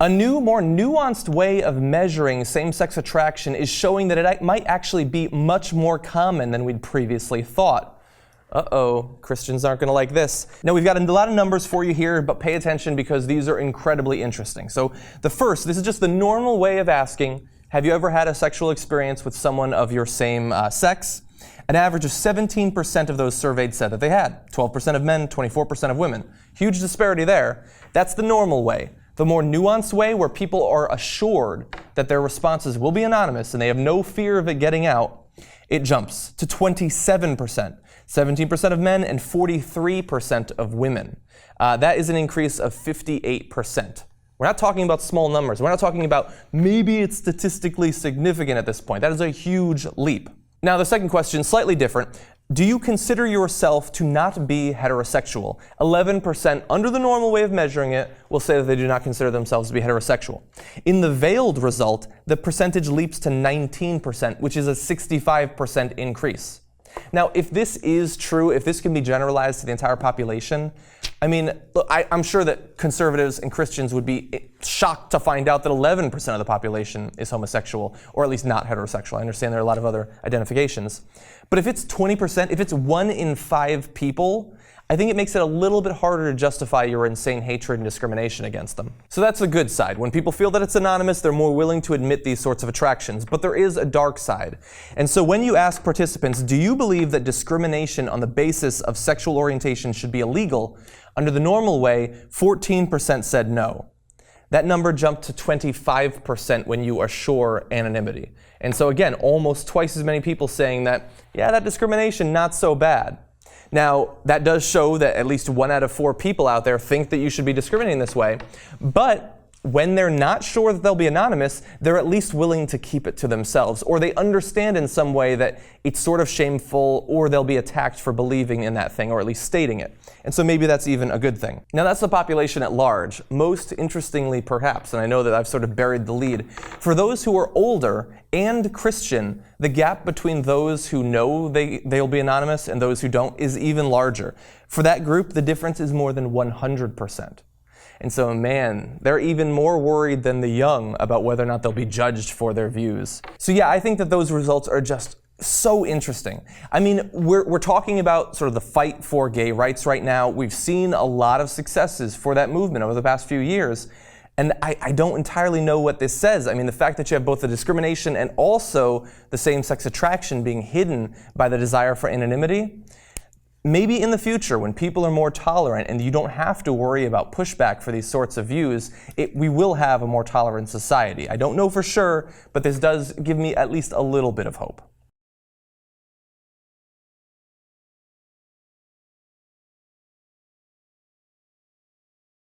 A new, more nuanced way of measuring same-sex attraction is showing that it might actually be much more common than we'd previously thought. Uh-oh, Christians aren't going to like this. Now, we've got a lot of numbers for you here, but pay attention because these are incredibly interesting. So the first, this is just the normal way of asking, have you ever had a sexual experience with someone of your same sex? An average of 17% of those surveyed said that they had. 12% of men, 24% of women. Huge disparity there. That's the normal way. The more nuanced way, where people are assured that their responses will be anonymous and they have no fear of it getting out, it jumps to 27%. 17% of men and 43% of women. That is an increase of 58%. We're not talking about small numbers. We're not talking about maybe it's statistically significant at this point. That is a huge leap. Now, the second question, slightly different. Do you consider yourself to not be heterosexual? 11%, under the normal way of measuring it, will say that they do not consider themselves to be heterosexual. In the veiled result, the percentage leaps to 19%, which is a 65% increase. Now, if this is true, if this can be generalized to the entire population, I mean, look, I'm sure that conservatives and Christians would be shocked to find out that 11% of the population is homosexual, or at least not heterosexual. I understand there are a lot of other identifications. But if it's 20%, if it's 1 in 5 people, I think it makes it a little bit harder to justify your insane hatred and discrimination against them. So that's the good side. When people feel that it's anonymous, they're more willing to admit these sorts of attractions. But there is a dark side. And so when you ask participants, do you believe that discrimination on the basis of sexual orientation should be illegal? Under the normal way, 14% said no. That number jumped to 25% when you assure anonymity. And so again, almost twice as many people saying that, yeah, that discrimination, not so bad. Now, that does show that at least 1 out of 4 people out there think that you should be discriminating this way. But when they're not sure that they'll be anonymous, they're at least willing to keep it to themselves. Or they understand in some way that it's sort of shameful, or they'll be attacked for believing in that thing, or at least stating it. And so maybe that's even a good thing. Now, that's the population at large. Most interestingly, perhaps, and I know that I've sort of buried the lead, for those who are older and Christian, the gap between those who know they'll be anonymous and those who don't is even larger. For that group, the difference is more than 100%. And so, man, they're even more worried than the young about whether or not they'll be judged for their views. So yeah, I think that those results are just so interesting. I mean, we're talking about sort of the fight for gay rights right now. We've seen a lot of successes for that movement over the past few years. And I don't entirely know what this says. I mean, the fact that you have both the discrimination and also the same-sex attraction being hidden by the desire for anonymity, maybe in the future, when people are more tolerant and you don't have to worry about pushback for these sorts of views, we will have a more tolerant society. I don't know for sure, but this does give me at least a little bit of hope.